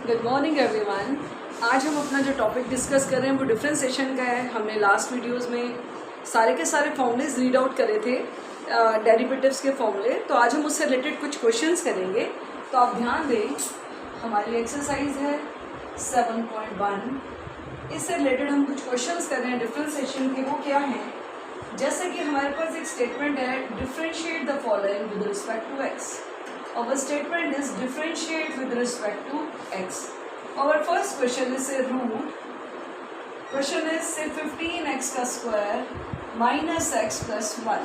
Good morning everyone. आज हम अपना जो टॉपिक डिस्कस कर रहे हैं वो डिफरेंशिएशन का है। हमने लास्ट वीडियोस में सारे के सारे फॉर्मूलेज रीड आउट करे थे, डेरिवेटिव्स के फॉर्मूले। तो आज हम उससे रिलेटेड कुछ क्वेश्चंस करेंगे। तो आप ध्यान दें, हमारी एक्सरसाइज है 7.1। इससे रिलेटेड हम कुछ क्वेश्चंस कर रहे हैं डिफरेंशिएशन के। वो क्या हैं? जैसे कि हमारे पास एक स्टेटमेंट है, differentiate the following with respect to x. Our statement is differentiate with respect to x. Our first question is a root. Question is say 15x का square minus x plus 1.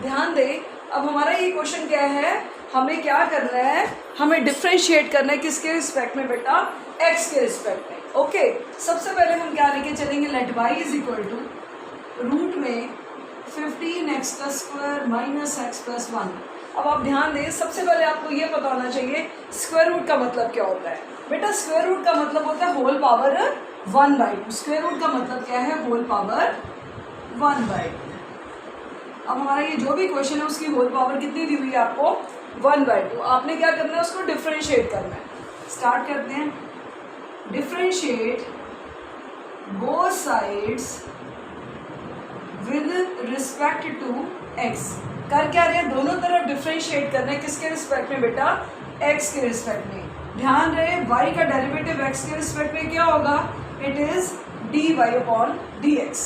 ध्यान दें, अब हमारा ये क्वेश्चन क्या है, हमें क्या करना है, हमें डिफरेंशिएट करना है किसके रिस्पेक्ट में बेटा? x के रिस्पेक्ट में। ओके, सबसे पहले हम क्या लेके चलेंगे, let y is equal to root में 15x का स्क्वायर माइनस एक्स प्लस 1। अब आप ध्यान दें, सबसे पहले आपको ये पता होना चाहिए स्क्वायर रूट का मतलब क्या होता है। बेटा स्क्वायर रूट का मतलब होता है होल पावर 1/2। स्क्वायर रूट का मतलब क्या है? Whole power 1/2। अब हमारा ये जो भी क्वेश्चन है उसकी होल पावर कितनी दी हुई है आपको? 1/2। आपने क्या करना है, उसको डिफरेंशिएट करना है। स्टार्ट करते हैं। Differentiate both sides with respect to x. कर क्या रहे हैं, दोनों तरफ डिफरेंशिएट करना है। किसके रिस्पेक्ट में बेटा? x के रिस्पेक्ट में। ध्यान रहे, y का डेरिवेटिव x के रिस्पेक्ट में क्या होगा? It is dy/dx।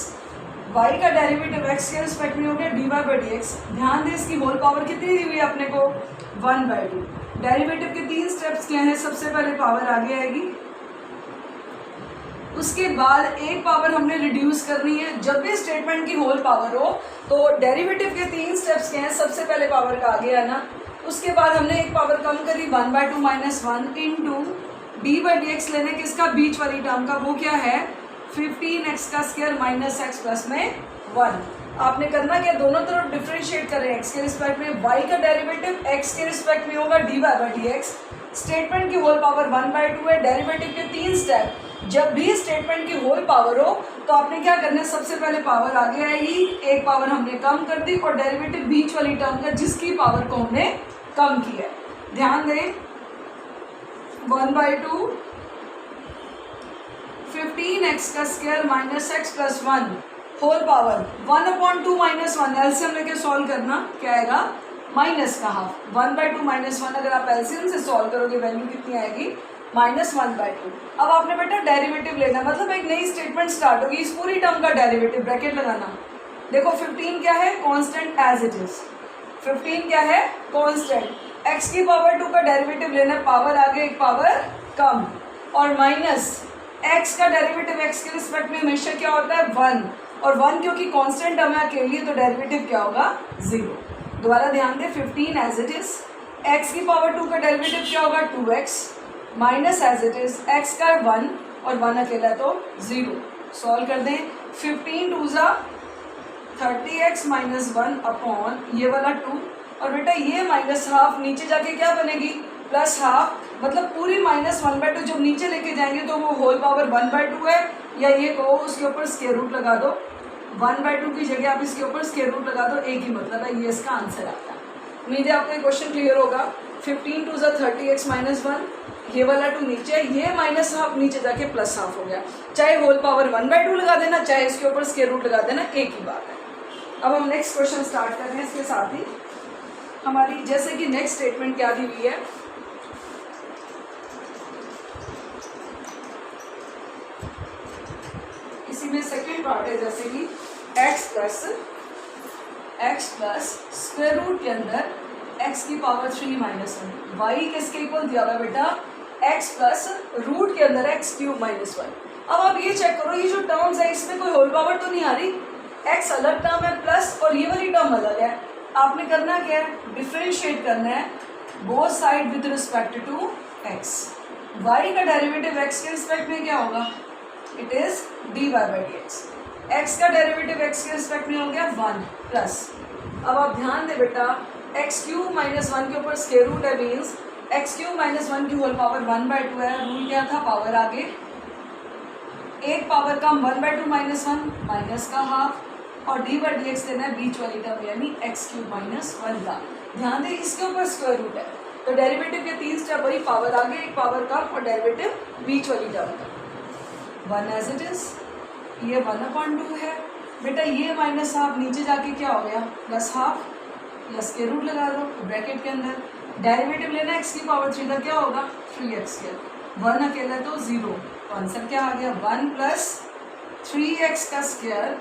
y का डेरिवेटिव x के रिस्पेक्ट में हो गया dy/dx। ध्यान दें, इसकी होल पावर कितनी दी हुई है अपने को? 1/2। डेरिवेटिव के 3 स्टेप्स क्या हैं? सबसे पहले पावर आगे आएगी, उसके बाद एक पावर हमने रिड्यूस करनी है। जब भी स्टेटमेंट की होल पावर हो तो डेरिवेटिव के 3 स्टेप्स क्या हैं? सबसे पहले पावर का आगे आना, उसके बाद हमने एक पावर कम करी 1/2 माइनस 1 इंटू dy/dx लेने किसका? बीच वाली टर्म का। वो क्या है? 15x का स्क्वायर माइनस एक्स प्लस में 1। आपने करना क्या, दोनों तरफ डिफरेंशिएट करें x के रिस्पेक्ट में। y का डेरिवेटिव x के रिस्पेक्ट में होगा dy/dx। स्टेटमेंट की होल पावर 1/2 है। डेरिवेटिव के 3 स्टेप, जब भी स्टेटमेंट की होल पावर हो तो आपने क्या करना है, सबसे पहले पावर आगे आएगी, एक पावर हमने कम कर दी और डेरिवेटिव बीच वाली टर्म का जिसकी पावर को हमने कम किया है। ध्यान दें, 1/2 15x का square minus x plus 1 whole power 1/2 minus 1। LCM लेके सॉल्व करना, क्या आएगा? माइनस का हाफ। 1/2 माइनस 1 अगर आप एलसीएम से सॉल्व करोगे वैल्यू कितनी आएगी? -1/2। अब आपने बेटा डेरिवेटिव लेना, मतलब एक नई स्टेटमेंट स्टार्ट होगी। इस पूरी टर्म का डेरिवेटिव ब्रैकेट लगाना। देखो 15 क्या है? Constant as it is. 15 क्या है? कांस्टेंट। x की पावर 2 का डेरिवेटिव लेना, पावर आगे एक पावर कम, और माइनस x का डेरिवेटिव x के रिस्पेक्ट में हमेशा क्या होता है? 1। और 1 क्योंकि कांस्टेंट टर्म है अकेले, तो डेरिवेटिव क्या होगा? 0। दोबारा ध्यान दें, 15 एज इट इज, x की पावर 2 का डेरिवेटिव क्या होगा? 2x minus as it is x का 1 और 1 अकेला तो 0। सॉल्व कर दें, 15 2 ज़ा 30x माइनस 1 अपॉन ये वाला 2, और बेटा ये माइनस हाफ नीचे जाके क्या बनेगी? Plus half. मतलब पूरी -1/2 जब नीचे लेके जाएंगे तो वो होल पावर 1/2 है, या ये कहो उसके ऊपर स्क्वायर रूट लगा दो। 1/2 की जगह आप इसके ऊपर स्क्वायर रूट लगा दो, एक ही मतलब है। ये इसका आंसर आता है। उम्मीद है आपको ये क्वेश्चन क्लियर होगा। 15 2 ज़ा 30x माइनस 1, ये वाला 2 नीचे, ये माइनस हाफ नीचे जाके प्लस हाफ हो गया। चाहे होल पावर 1/2 लगा देना, चाहे इसके ऊपर स्क्वायर रूट लगा देना, एक ही बात है। अब हम नेक्स्ट क्वेश्चन स्टार्ट कर रहे हैं। इसके साथ ही हमारी जैसे कि नेक्स्ट स्टेटमेंट क्या दी हुई है, इसी में सेकेंड पार्ट है, जैसे कि x प्लस स्क्वायर रूट के अंदर x की पावर 3 माइनस 1। वाई किसके इक्वल दिया हुआ है बेटा? x प्लस रूट के अंदर x क्यूब माइनस 1। अब आप ये चेक करो, ये जो टर्म्स है इसमें कोई होल पावर तो नहीं आ रही। x अलग टर्म है प्लस, और ये वाली टर्म अलग है। आपने करना क्या है? डिफरेंशिएट करना है both side with respect to x। y का डेरिवेटिव x के रिस्पेक्ट में क्या होगा? It is dy/dx। x का डेरिवेटिव x के रिस्पेक्ट में हो गया 1 प्लस। अब आप ध्यान दें बेटा, एक्स क्यूब माइनस 1 के ऊपर स्क्वायर रूट है, मीन्स एक्स क्यूब माइनस 1 की होल पावर 1/2 है। रूल क्या था? पावर आगे एक पावर कम 1/2 माइनस 1 माइनस का हाफ, और dy/dx देना है बीच वाली टर्म यानी एक्स क्यूब माइनस 1 का। ध्यान दें, इसके ऊपर स्क्वायर रूट है, तो डेरिवेटिव के 3 स्टेप वही, पावर आगे, एक पावर कम और डेरिवेटिव बीच वाली टर्म का। 1 एज इट इज, ये 1/2 है बेटा, ये माइनस हाफ नीचे जाके क्या हो गया प्लस हाफ, प्लस के रूट लगा दो ब्रैकेट के अंदर। डेरिवेटिव लेना x की पावर 3 का क्या होगा 3x², 1 अकेला तो 0, तो आंसर क्या आ गया 1 + 3x²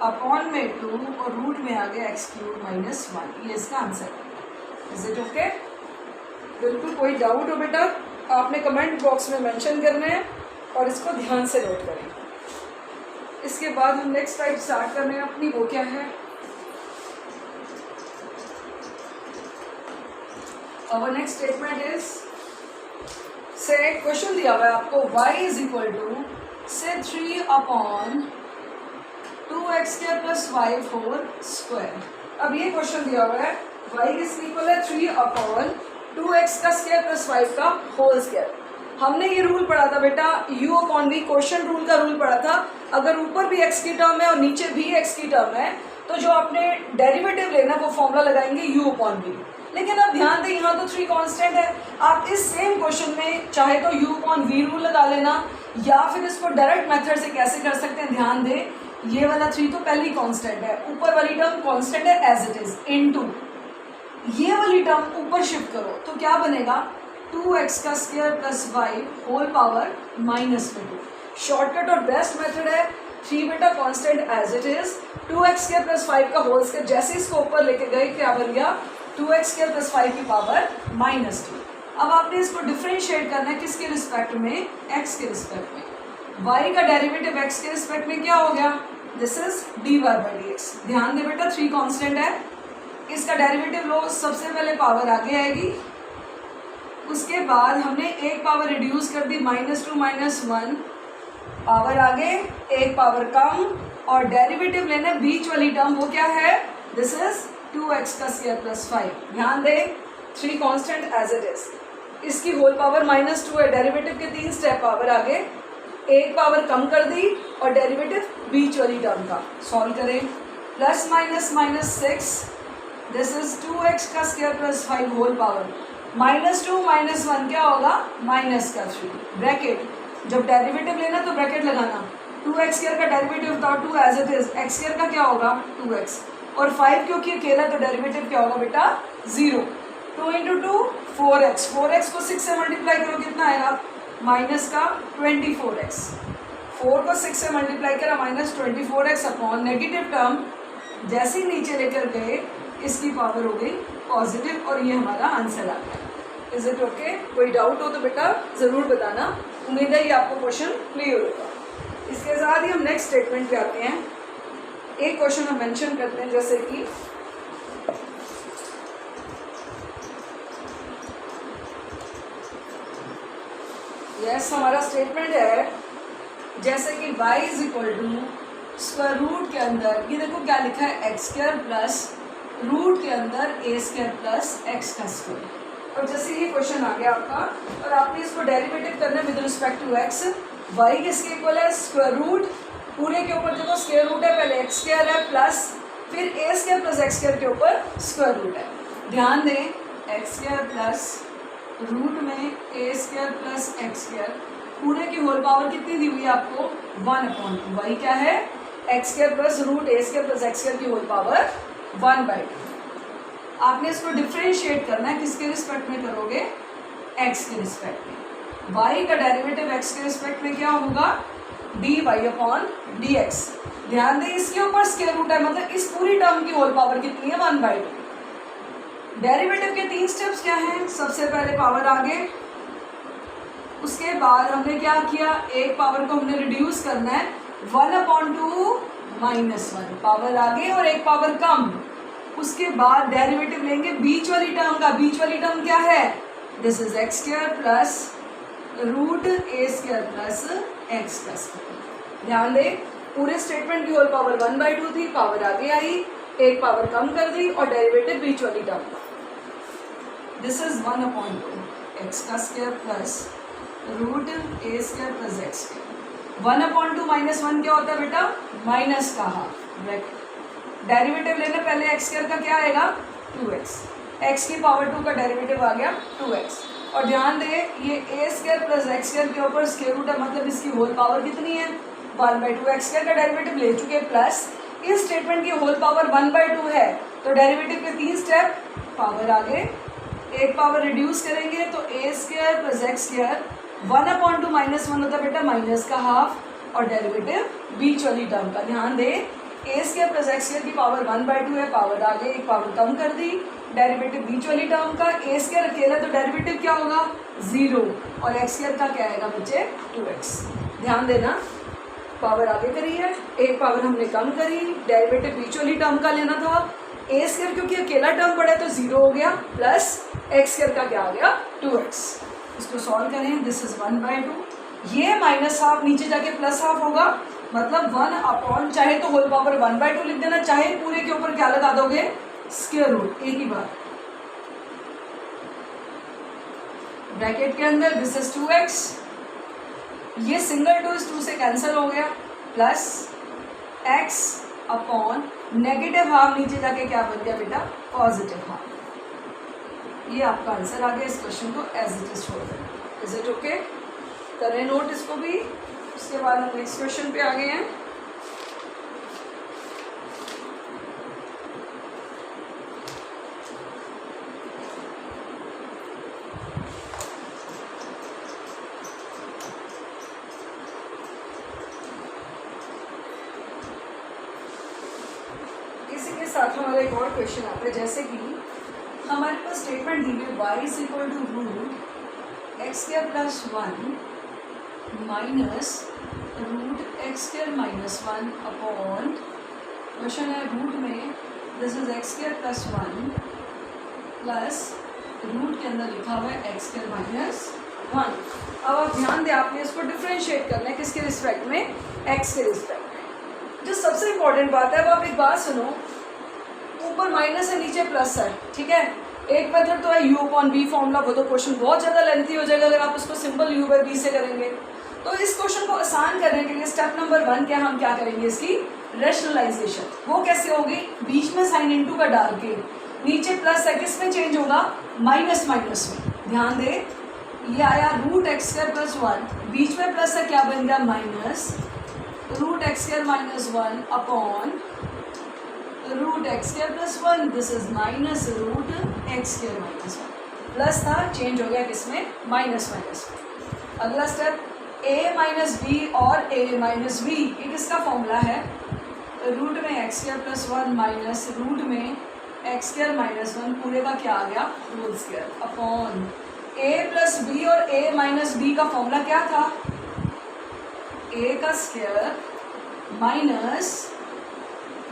अपॉन में 2 और रूट में आ गया x³ - 1, ये इसका आंसर है। Is it okay? बिल्कुल कोई डाउट हो बेटा आपने कमेंट बॉक्स में मेंशन करना है और इसको ध्यान से नोट करें। इसके बाद हम नेक्स्ट टाइप स्टार्ट कर रहे हैं अपनी, वो क्या है our next statement is, से क्वेश्चन दिया हुआ है आपको y = से 3/2x² + y/4²। अब ये क्वेश्चन दिया हुआ है y किसके इक्वल है 3/2x² + y/2। हमने ये रूल पढ़ा था बेटा u/v, क्वेश्चन रूल का रूल पढ़ा था। अगर ऊपर भी x की टर्म है और नीचे भी x की टर्म है तो जो आपने डेरिवेटिव लेना वो फॉर्मूला लगाएंगे u/v। लेकिन अब ध्यान दें यहाँ तो 3 कांस्टेंट है, आप इस सेम क्वेश्चन में चाहे तो u/v रूल लगा लेना या फिर इसको डायरेक्ट मेथड से कैसे कर सकते हैं। ध्यान दें ये वाला 3 तो पहली कांस्टेंट है, ऊपर वाली टर्म कांस्टेंट है एज इट इज, इनटू ये वाली टर्म ऊपर शिफ्ट करो तो क्या बनेगा 2x² + y/2। शॉर्टकट और बेस्ट मेथड है 3 बेटा constant as it is, 2x² + 5/2, जैसे इसको ऊपर लेके गए क्या बन गया 2x² + 5⁻²। अब आपने इसको डिफरेंशिएट करना है किसके रिस्पेक्ट में, x के रिस्पेक्ट में। y का डेरिवेटिव x के रिस्पेक्ट में क्या हो गया, दिस इज dy/dx। ध्यान दे बेटा 3 कांस्टेंट है, इसका डेरिवेटिव लो, सबसे पहले पावर आगे आएगी, उसके बाद हमने एक पावर रिड्यूस कर दी -2 - 1, पावर आगे एक पावर कम और डेरिवेटिव लेना बीच वाली टर्म, वो क्या है दिस इज 2x² + 5। ध्यान दें 3 कांस्टेंट एज इट इज, इसकी होल पावर -2 है, डेरिवेटिव के 3 स्टेप पावर आगे, एक पावर कम कर दी और डेरिवेटिव बीच वाली टर्म का सॉल्व करें, +−−6, this is 2x² + 5 whole power, -2 - 1 क्या होगा -3 ब्रैकेट। जब डेरिवेटिव लेना तो ब्रैकेट लगाना, 2x² का डेरिवेटिव बताओ 2 एज इट इज, x² का क्या होगा 2x और 5 क्योंकि अकेला तो डेरिवेटिव क्या होगा बेटा 0। 2 × 2 4x, 4x को 6 से मल्टीप्लाई करो कितना आएगा -24x, 4 को 6 से मल्टीप्लाई करा -24x अपॉन नेगेटिव टर्म जैसे ही नीचे लेकर गए इसकी पावर हो गई पॉजिटिव और ये हमारा आंसर आ गया। Is it okay? कोई डाउट हो तो बेटा ज़रूर बताना, उम्मीद है ये आपको क्वेश्चन क्लियर होगा। इसके साथ ही हम नेक्स्ट स्टेटमेंट पे आते हैं। एक क्वेश्चन हम मेंशन करते हैं जैसे कि हमारा स्टेटमेंट है जैसे कि y = स्क्वायर रूट के अंदर, ये देखो क्या लिखा है x² प्लस रूट के अंदर a² + x²। और जैसे ये क्वेश्चन आ गया आपका और आपने इसको डेरिवेटिव करना with respect to x, y किसके इक्वल है स्क्वायर रूट, पूरे के ऊपर देखो स्क्वायर रूट है, पहले x² है प्लस फिर a² + x² के ऊपर स्क्वायर रूट है। ध्यान दें x² प्लस रूट में a² + x² पूरे की होल पावर कितनी दी हुई है आपको 1/2। y क्या है x² plus root a² + x² की होल पावर 1/2। आपने इसको डिफरेंशिएट करना है, किसके रिस्पेक्ट में करोगे x के रिस्पेक्ट में। y का डेरिवेटिव x के रिस्पेक्ट में क्या होगा dy/dx। ध्यान दें इसके ऊपर स्क्वायर रूट है, मतलब इस पूरी टर्म की होल पावर कितनी है 1/2। डेरिवेटिव के 3 स्टेप्स क्या हैं, सबसे पहले पावर आगे, उसके बाद हमने क्या किया एक पावर को हमने रिड्यूस करना है 1/2 - 1, पावर आगे और एक पावर कम, उसके बाद डेरिवेटिव लेंगे बीच वाली टर्म का। बीच वाली टर्म क्या है this is x² plus root a² plus x²। ध्यान दें पूरे स्टेटमेंट की होल पावर 1/2 थी, पावर आगे आई, एक पावर कम कर दी और डेरिवेटिव बीच वाली टर्म का, this is 1/2 x² plus root a² plus x²। 1/2 - 1 क्या होता है बेटा माइनस का हाफ ब्रैकेट। डेरिवेटिव लेना पहले x² का क्या आएगा 2x, x की पावर 2 का डेरिवेटिव आ गया 2x। और ध्यान दे ये a square plus x square के ऊपर स्क्वायर रूट है, मतलब इसकी होल पावर कितनी है 1/2। x स्क्वायर का डेरिवेटिव ले चुके प्लस इस स्टेटमेंट की होल पावर 1/2 है, तो डेरिवेटिव के 3 स्टेप, पावर आगे एक पावर रिड्यूस करेंगे तो a square plus x square 1/2 -1 होता है बेटा माइनस का हाफ, और डेरिवेटिव बीच वाली टर्म का ध्यान दे a square plus x square की पावर 1/2 है, पावर आगे एक पावर कम कर दी, डेरिवेटिव बीच वाली टर्म का a स्क्वायर अकेला तो डेरिवेटिव क्या होगा 0, और x स्क्वायर का क्या आएगा बच्चे 2x। ध्यान देना पावर आगे करी है, एक पावर हमने कम करी, डेरिवेटिव बीच वाली टर्म का लेना था, a स्क्वायर क्योंकि अकेला टर्म पड़ा है तो 0 हो गया, प्लस x स्क्वायर का क्या आ गया 2x। इसको सॉल्व करें, दिस इज 1/2, ये माइनस हाफ नीचे जाके प्लस हाफ होगा, मतलब 1 चाहे तो होल पावर 1/2 लिख देना, चाहे पूरे के ऊपर क्या लगा दोगे स्क्वायर रूट, एक ही बार ब्रैकेट के अंदर, दिस इज 2x, ये सिंगल 2 इस 2 से कैंसिल हो गया, plus x upon negative half नीचे जाके क्या बन गया बेटा पॉजिटिव हाफ। ये आपका आंसर आ गया, इस क्वेश्चन को एज इट इज छोड़ देना। Is it okay? करें नोट इसको भी, उसके बाद हम नेक्स्ट क्वेश्चन पे आ गए हैं। इसी के साथ हमारा एक और क्वेश्चन आता है, जैसे कि हमारे पास स्टेटमेंट दी हुई y is equal to root x square plus 1 minus root x square minus 1 upon, question है रूट में this is x square plus 1 plus root के अंदर लिखा हुआ है एक्स स्क्वायर माइनस 1। अब आप ध्यान दें, आपने इसको डिफ्रेंशिएट करना है किसके रिस्पेक्ट में, एक्स के रिस्पेक्ट में। जो सबसे इंपॉर्टेंट बात है, अब आप एक बात सुनो, ऊपर माइनस है नीचे प्लस है, ठीक है, एक मेथड तो है u अपॉन b फॉर्मूला, वो तो क्वेश्चन बहुत ज़्यादा लेंथी हो जाएगा अगर आप उसको सिंपल u/b से करेंगे। तो इस क्वेश्चन को आसान करने के लिए स्टेप नंबर 1 क्या हम क्या करेंगे, इसकी रैशनलाइजेशन। वो कैसे होगी, बीच में साइन इनटू का डाल के, नीचे प्लस है किस में चेंज होगा माइनस माइनस में। ध्यान दे ये आया रूट एक्स स्क्वायर प्लस 1, बीच में प्लस है क्या बन गया minus root x square minus 1 upon root x square plus 1, this is minus root x square minus 1, plus था चेंज हो गया किसमें माइनस माइनस में। अगला स्टेप a माइनस बी और a माइनस बी, ये किसका फॉर्मूला है, रूट में x square plus 1 minus root में एक्स स्क्वायर माइनस 1 पूरे का क्या आ गया whole square upon a plus b, और a माइनस बी का फॉर्मूला क्या था a का स्क्वायर माइनस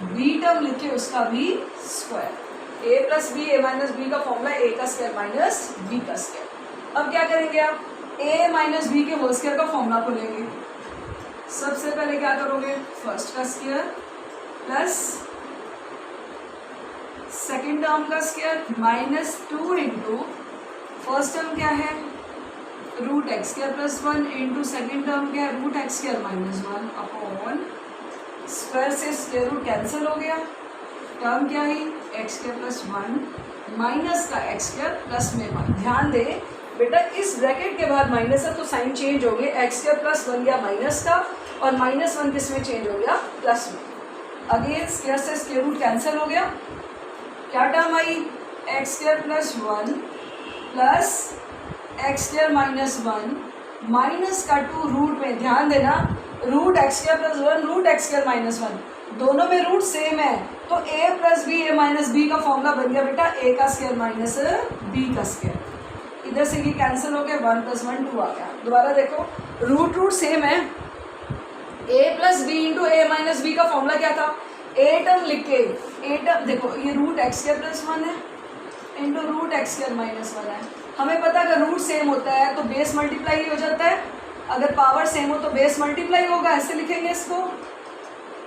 बी टर्म लिखे उसका भी square, a plus B a minus B का फॉर्मूला a का स्क्वायर माइनस b का स्क्वायर। अब क्या करेंगे आप, a माइनस बी के होल स्क्वायर का फॉर्मूला को लेंगे। सबसे पहले क्या करोगे, फर्स्ट का स्क्वायर प्लस सेकेंड टर्म का square minus 2 into first term क्या है root x square plus 1 into second term क्या है root x square minus 1 upon square से स्क्वायर रूट कैंसिल हो गया, टर्म क्या है एक्स स्क्वायर प्लस 1 माइनस का एक्स स्क्वायर प्लस में 1। ध्यान दे बेटा इस ब्रैकेट के बाद माइनस है तो साइन चेंज हो गया, एक्स स्क्वायर प्लस 1 गया माइनस का, और माइनस 1 किस में चेंज हो गया प्लस में। अगेन स्क्वायर से स्क्वायर रूट कैंसिल हो गया, क्या टर्म आई X square plus 1 plus X square minus 1 minus का 2 रूट में, ध्यान देना root x square plus 1 root x square minus 1 दोनों में रूट सेम है, तो a plus B a minus B का फॉर्मूला बन गया बेटा a का स्क्वायर माइनस b का स्क्वायर। इधर से ये कैंसिल हो गया, 1 + 1 2 आ गया। दोबारा देखो रूट सेम है, a plus b into a minus B का फॉर्मूला क्या था, a टर्म लिख के a टर्म देखो ये रूट एक्स स्क्वायर प्लस 1 है into root x square minus 1 है। हमें पता है अगर रूट सेम होता है तो बेस मल्टीप्लाई हो जाता है, अगर पावर सेम हो तो बेस मल्टीप्लाई होगा, ऐसे लिखेंगे इसको।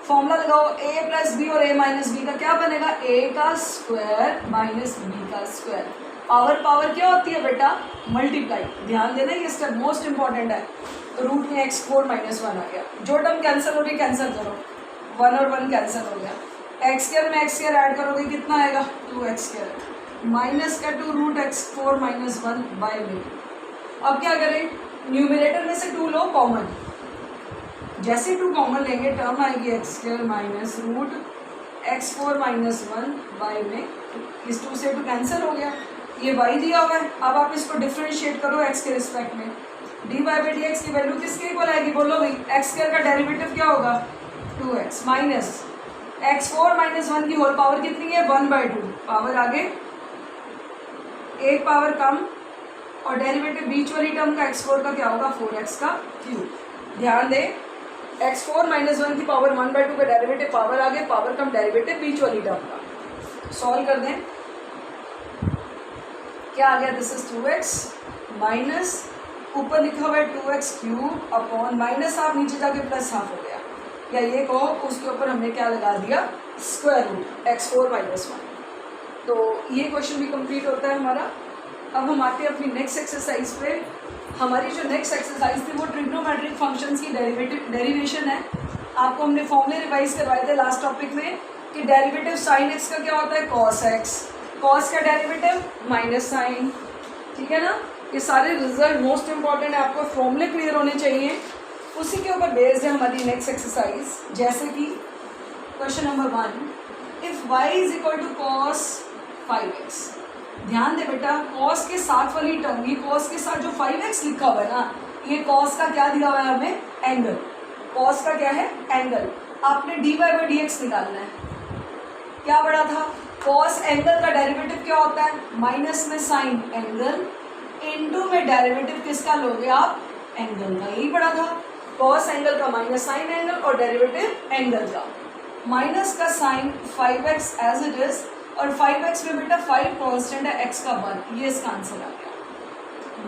फॉर्मूला लगाओ a प्लस बी और a माइनस बी का क्या बनेगा a का स्क्वायर माइनस b का स्क्वायर। पावर क्या होती है बेटा मल्टीप्लाई। ध्यान देना ये स्टेप मोस्ट इंपॉर्टेंट है। तो रूट में एक्स 4 माइनस 1 आ गया, जो टर्म कैंसिल हो रही कैंसिल करो, 1 और 1 कैंसिल हो गया, एक्स स्क्वायर में एक्स स्क्वायर ऐड करोगे कितना आएगा 2x स्क्वायर, माइनस का 2 रूट x4 माइनस 1 बाय में। अब क्या करें, न्यूमिनेटर में से 2 लो कॉमन, जैसे 2 कॉमन लेंगे टर्म आएगी x² minus root x4 minus 1 bye में। इस 2 से 2 कैंसिल हो गया, ये y दिया हुआ है। अब आप इसको डिफ्रेंशिएट करो x के रिस्पेक्ट में, dy बाई dx की वैल्यू किसके इक्वल आएगी, बोलो भाई, x² का डेरिवेटिव क्या होगा 2x माइनस x4 माइनस 1 की होल पावर कितनी है 1/2, पावर आगे एक पावर कम और डेरिवेटिव बीच वाली टर्म का x4 का क्या होगा 4x का क्यूब। ध्यान दें, x4 माइनस 1 की पावर 1/2 का डेरिवेटिव पावर आगे, पावर कम डेरिवेटिव बीच वाली टर्म का। सॉल्व कर दें, क्या आ गया, दिस इज 2x माइनस ऊपर लिखा हुआ है 2x cube upon minus half नीचे जाके प्लस हाफ हो गया, या ये कहो उसके ऊपर हमने क्या लगा दिया स्क्वायर रूट x4 माइनस 1। तो ये क्वेश्चन भी कंप्लीट होता है हमारा। अब हम आते हैं अपनी नेक्स्ट एक्सरसाइज पे। हमारी जो नेक्स्ट एक्सरसाइज थी वो ट्रिग्नोमेट्रिक फंक्शंस की डेरिवेशन है। आपको हमने फॉर्मूले रिवाइज करवाए थे लास्ट टॉपिक में कि डेरिवेटिव साइन x का क्या होता है कॉस x, कॉस का डेरिवेटिव माइनस साइन, ठीक है ना। ये सारे रिजल्ट मोस्ट इंपॉर्टेंट है, आपको फॉर्मूले क्लियर होने चाहिए, उसी के ऊपर बेस्ड है हमारी नेक्स्ट एक्सरसाइज। जैसे कि question number 1, if y is equal to cos 5x। ध्यान दे बेटा, कॉस के साथ वाली टर्म, ये कॉस के साथ जो 5x लिखा हुआ है ना, ये कॉस का क्या दिया हुआ है हमें एंगल, कॉस का क्या है एंगल। आपने dy बाई dx निकालना है, क्या पढ़ा था, कॉस एंगल का डेरिवेटिव क्या होता है माइनस में साइन एंगल इनटू में डेरिवेटिव किसका लोगे आप एंगल का, यही पढ़ा था। कॉस एंगल का माइनस साइन एंगल और डेरिवेटिव एंगल का। माइनस का sine 5x as it is, और 5x में बेटा 5 कांस्टेंट है, x का 1, ये इसका आंसर आ गया।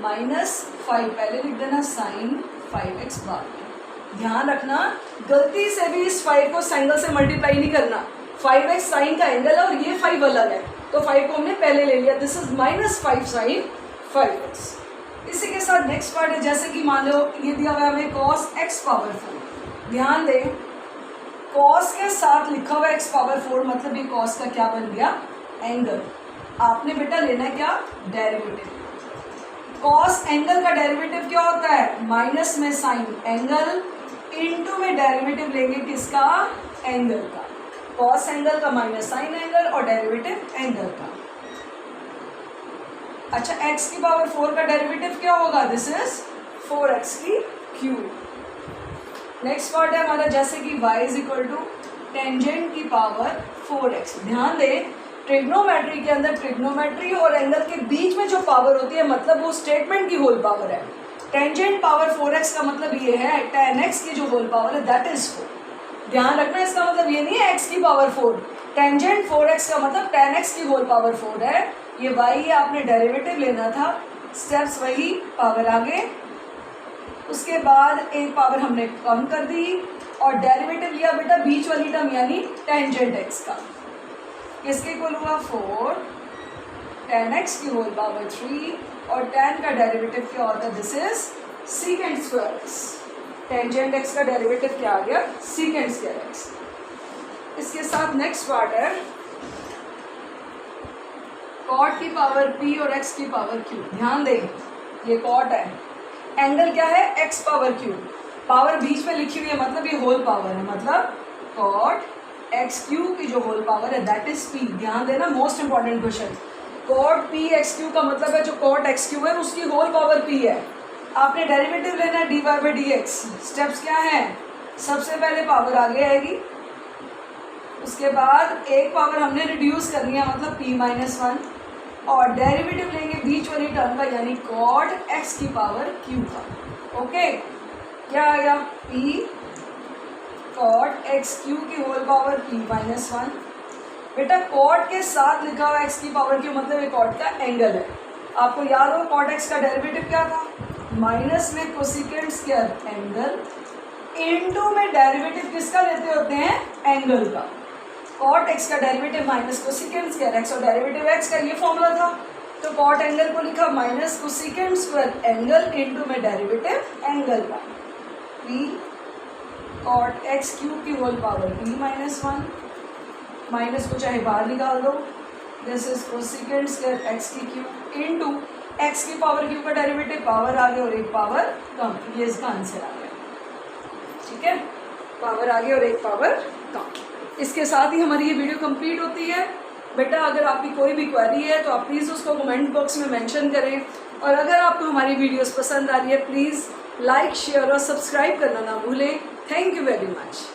-5 पहले लिख देना, साइन 5x बाद में। ध्यान रखना गलती से भी इस 5 को साइन से मल्टीप्लाई नहीं करना, 5x साइन का एंगल है और ये 5 अलग है, तो 5 को हमने पहले ले लिया, दिस इज -5 साइन 5x। इसी के साथ नेक्स्ट पार्ट है, जैसे कि मान लो ये दिया हुआ है हमें cos x पावर 4। ध्यान दें, cos के साथ लिखा हुआ x पावर 4 मतलब ये cos का क्या बन गया एंगल। आपने बेटा लेना है क्या डेरिवेटिव। cos एंगल का डेरिवेटिव क्या होता है माइनस में साइन एंगल इनटू में डेरिवेटिव लेंगे किसका एंगल का, cos एंगल का माइनस साइन एंगल और डेरिवेटिव एंगल का। अच्छा, x की पावर 4 का डेरिवेटिव क्या होगा, दिस इज 4x की क्यूब। नेक्स्ट पार्ट है हमारा, जैसे कि y is equal to tangent की पावर 4x। ध्यान दें, ट्रिग्नोमेट्री के अंदर ट्रिग्नोमेट्री और एंगल के बीच में जो पावर होती है मतलब वो स्टेटमेंट की होल पावर है। टेंजेंट पावर 4x का मतलब ये है tan x की जो होल पावर है दैट इज 4। ध्यान रखना, इसका मतलब ये नहीं है x की पावर 4, टेंजेंट 4x का मतलब tan x की होल पावर 4 है। ये y आपने डेरिवेटिव लेना था, स्टेप्स वही, पावर आगे, उसके बाद एक पावर हमने कम कर दी और डेरिवेटिव लिया बेटा बीच वाली टर्म यानी टेंजेंट x का। इसके इक्वल हुआ 4 tan x की होल पावर 3 और tan का डेरिवेटिव क्या होता है, this is secant square x। Tangent x का डेरिवेटिव क्या आ गया सीकेंट स्क्वायर x। इसके साथ नेक्स्ट पार्ट है कॉट की पावर p और x की पावर q। ध्यान दें, ये कॉट है, एंगल क्या है x पावर q, पावर बीच में लिखी हुई है मतलब ये होल पावर है, मतलब कॉट x क्यू की जो होल पावर है दैट इज p। ध्यान देना, most important question, cot p x cube का मतलब है जो कॉट x क्यू है उसकी होल पावर p है। आपने डेरिवेटिव लेना है dy बाई dx। स्टेप्स क्या है, सबसे पहले पावर आगे आएगी, उसके बाद एक पावर हमने रिड्यूस करनी है मतलब p माइनस 1 और डेरिवेटिव लेंगे बीच वाली टर्म का यानी कॉट x की पावर q का। ओके, क्या आया p कॉट x क्यू की होल पावर p माइनस 1। बेटा कॉट के साथ लिखा हुआ x की पावर q मतलब ये कॉट का एंगल है। आपको याद हो कॉट x का डेरिवेटिव क्या था माइनस में कोसिकेंट स्क्वायर एंगल इनटू में डेरिवेटिव किसका लेते होते हैं एंगल का। कॉट x का derivative minus cosecant square x और डेरिवेटिव x का ये फॉर्मूला था, तो कॉट एंगल को लिखा minus cosecant square angle into में डेरिवेटिव एंगल का। p कॉट x क्यूब की whole power p minus 1, minus को चाहे बाहर निकाल दो, this is cosecant square x की क्यूब इनटू एक्स की पावर क्यूब का डेरिवेटिव पावर आगे और एक पावर कम, ये इसका आंसर आ गया। ठीक है, पावर आगे और एक पावर कम। इसके साथ ही हमारी ये वीडियो कंप्लीट होती है। बेटा अगर आपकी कोई भी क्वेरी है तो आप प्लीज़ उसको कमेंट बॉक्स में मेंशन करें, और अगर आपको हमारी वीडियोस पसंद आ रही है प्लीज़ लाइक शेयर और सब्सक्राइब करना ना भूलें। Thank you very much.